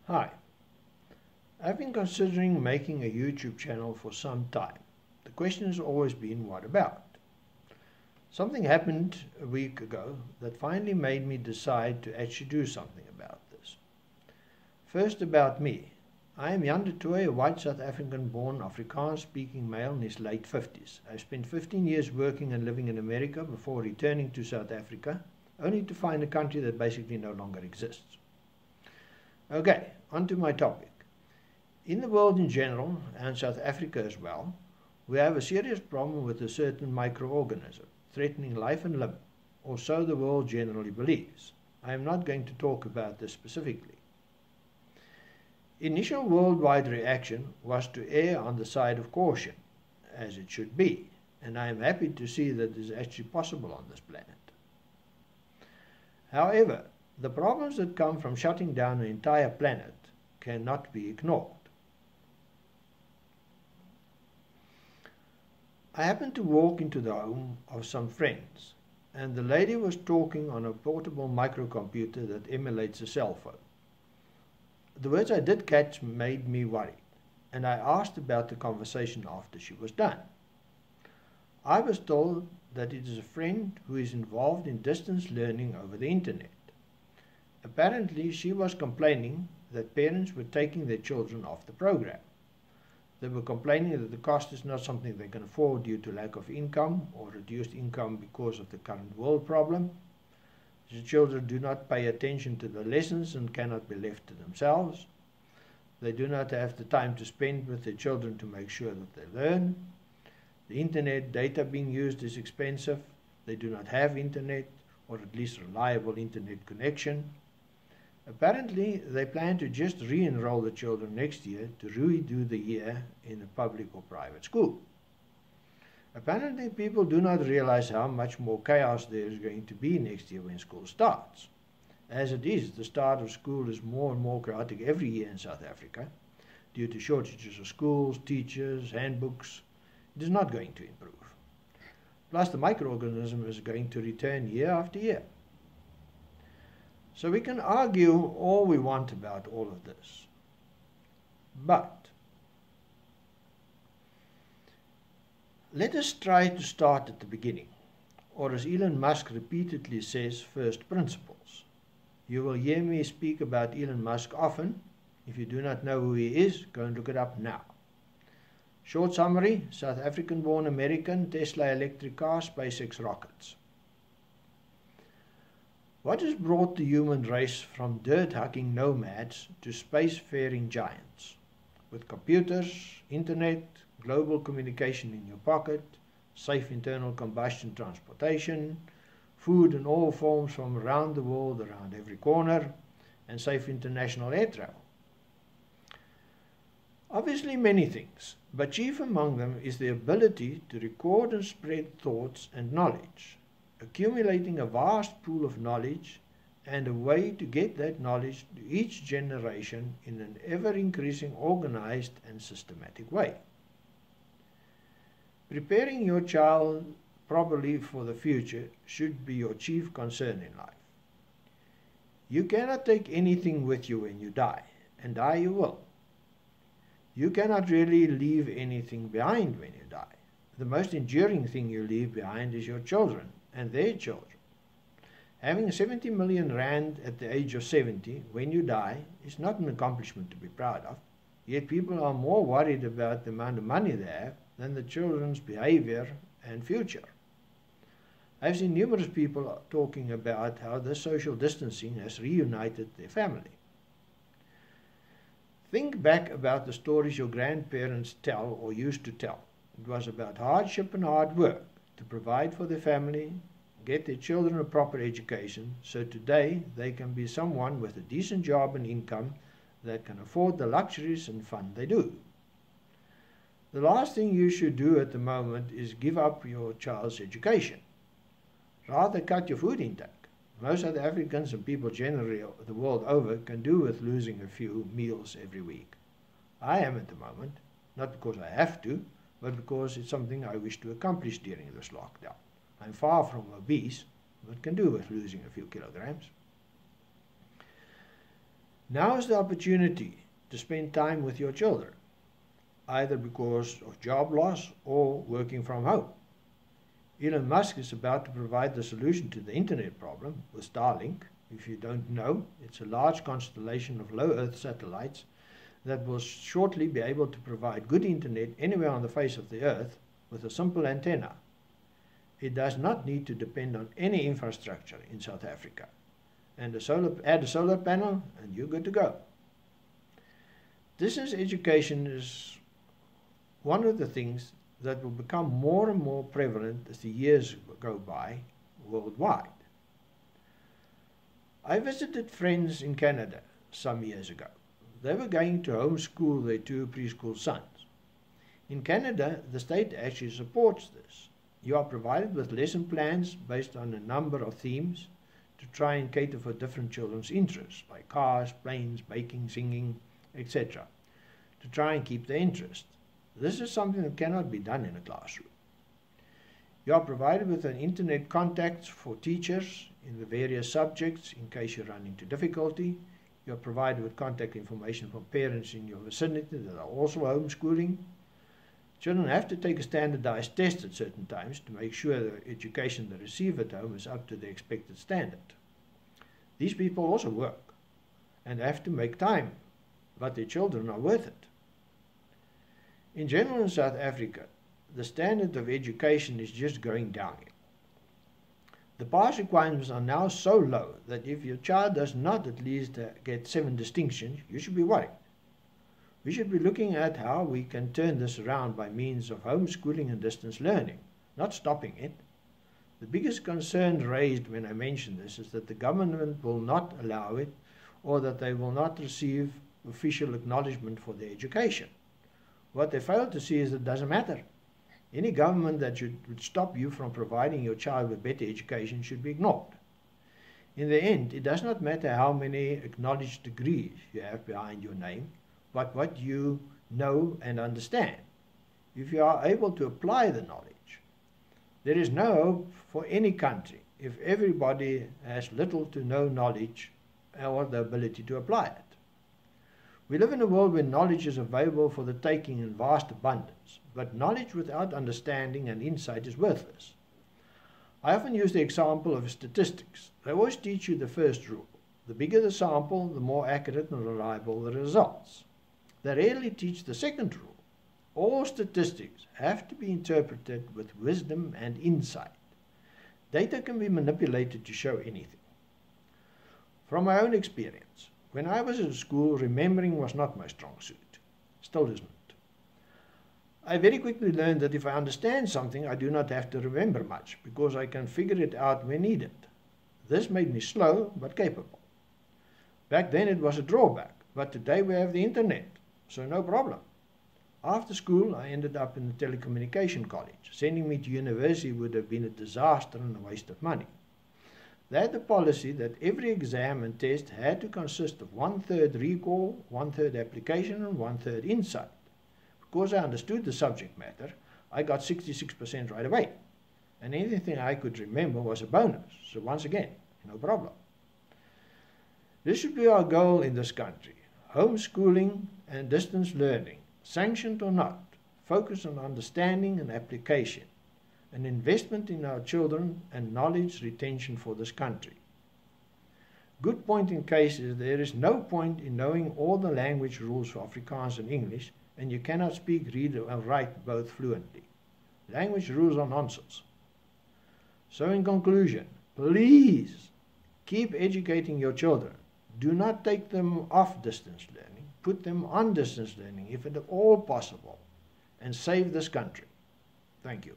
Hi, I've been considering making a YouTube channel for some time. The question has always been, what about? Something happened a week ago that finally made me decide to actually do something about this. First, about me. I am Jan de Tooy, a white South African-born Afrikaans-speaking male in his late 50s. I spent 15 years working and living in America before returning to South Africa, only to find a country that basically no longer exists. Okay, on to my topic. In the world in general, and South Africa as well, we have a serious problem with a certain microorganism, threatening life and limb, or so the world generally believes. I am not going to talk about this specifically. Initial worldwide reaction was to err on the side of caution, as it should be, and I am happy to see that it is actually possible on this planet. However, the problems that come from shutting down an entire planet cannot be ignored. I happened to walk into the home of some friends, and the lady was talking on a portable microcomputer that emulates a cell phone. The words I did catch made me worried, and I asked about the conversation after she was done. I was told that it is a friend who is involved in distance learning over the internet. Apparently, she was complaining that parents were taking their children off the program. They were complaining that the cost is not something they can afford due to lack of income or reduced income because of the current world problem. The children do not pay attention to the lessons and cannot be left to themselves. They do not have the time to spend with their children to make sure that they learn. The internet data being used is expensive. They do not have internet, or at least reliable internet connection. Apparently, they plan to just re-enroll the children next year to redo the year in a public or private school. Apparently, people do not realize how much more chaos there is going to be next year when school starts. As it is, the start of school is more and more chaotic every year in South Africa due to shortages of schools, teachers, handbooks. It is not going to improve. Plus, the microorganism is going to return year after year. So we can argue all we want about all of this. But let us try to start at the beginning, or as Elon Musk repeatedly says, first principles. You will hear me speak about Elon Musk often. If you do not know who he is, go and look it up now. Short summary: South African-born American, Tesla electric car, SpaceX rockets. What has brought the human race from dirt-hucking nomads to space-faring giants? With computers, internet, global communication in your pocket, safe internal combustion transportation, food in all forms from around the world, around every corner, and safe international air travel. Obviously many things, but chief among them is the ability to record and spread thoughts and knowledge, accumulating a vast pool of knowledge and a way to get that knowledge to each generation in an ever-increasing organized and systematic way. Preparing your child properly for the future should be your chief concern in life. You cannot take anything with you when you die, and die you will. You cannot really leave anything behind when you die. The most enduring thing you leave behind is your children and their children. Having 70 million rand at the age of 70 when you die is not an accomplishment to be proud of, yet people are more worried about the amount of money they have than the children's behavior and future. I've seen numerous people talking about how this social distancing has reunited their family. Think back about the stories your grandparents tell or used to tell. It was about hardship and hard work to provide for their family, get their children a proper education, so today they can be someone with a decent job and income that can afford the luxuries and fun they do. The last thing you should do at the moment is give up your child's education. Rather cut your food intake. Most South Africans and people generally the world over can do with losing a few meals every week. I am at the moment, not because I have to, but because it's something I wish to accomplish during this lockdown. I'm far from obese, but can do with losing a few kilograms. Now is the opportunity to spend time with your children, either because of job loss or working from home. Elon Musk is about to provide the solution to the internet problem with Starlink. If you don't know, it's a large constellation of low Earth satellites that will shortly be able to provide good internet anywhere on the face of the Earth with a simple antenna. It does not need to depend on any infrastructure in South Africa. And add a solar panel and you're good to go. Distance education is one of the things that will become more and more prevalent as the years go by worldwide. I visited friends in Canada some years ago. They were going to homeschool their 2 preschool sons. In Canada, the state actually supports this. You are provided with lesson plans based on a number of themes to try and cater for different children's interests, like cars, planes, baking, singing, etc., to try and keep their interest. This is something that cannot be done in a classroom. You are provided with an internet contacts for teachers in the various subjects in case you run into difficulty. You are provided with contact information from parents in your vicinity that are also homeschooling. Children have to take a standardized test at certain times to make sure the education they receive at home is up to the expected standard. These people also work and have to make time, but their children are worth it. In general in South Africa, the standard of education is just going downhill. The pass requirements are now so low that if your child does not at least get 7 distinctions, you should be worried. We should be looking at how we can turn this around by means of homeschooling and distance learning, not stopping it. The biggest concern raised when I mention this is that the government will not allow it, or that they will not receive official acknowledgement for their education. What they fail to see is that it doesn't matter. Any government that would stop you from providing your child with better education should be ignored. In the end, it does not matter how many acknowledged degrees you have behind your name, but what you know and understand. If you are able to apply the knowledge, there is no hope for any country if everybody has little to no knowledge or the ability to apply it. We live in a world where knowledge is available for the taking in vast abundance, but knowledge without understanding and insight is worthless. I often use the example of statistics. They always teach you the first rule. The bigger the sample, the more accurate and reliable the results. They rarely teach the second rule. All statistics have to be interpreted with wisdom and insight. Data can be manipulated to show anything. From my own experience, when I was at school, remembering was not my strong suit. Still isn't. I very quickly learned that if I understand something, I do not have to remember much, because I can figure it out when needed. This made me slow, but capable. Back then it was a drawback, but today we have the internet, so no problem. After school, I ended up in the telecommunication college. Sending me to university would have been a disaster and a waste of money. They had the policy that every exam and test had to consist of 1/3 recall, 1/3 application, and 1/3 insight. Because I understood the subject matter, I got 66% right away. And anything I could remember was a bonus. So once again, no problem. This should be our goal in this country. Homeschooling and distance learning, sanctioned or not, focus on understanding and application, an investment in our children and knowledge retention for this country. Good point in case is there is no point in knowing all the language rules for Afrikaans and English, and you cannot speak, read, and write both fluently. Language rules are nonsense. So in conclusion, please keep educating your children. Do not take them off distance learning. Put them on distance learning if at all possible, and save this country. Thank you.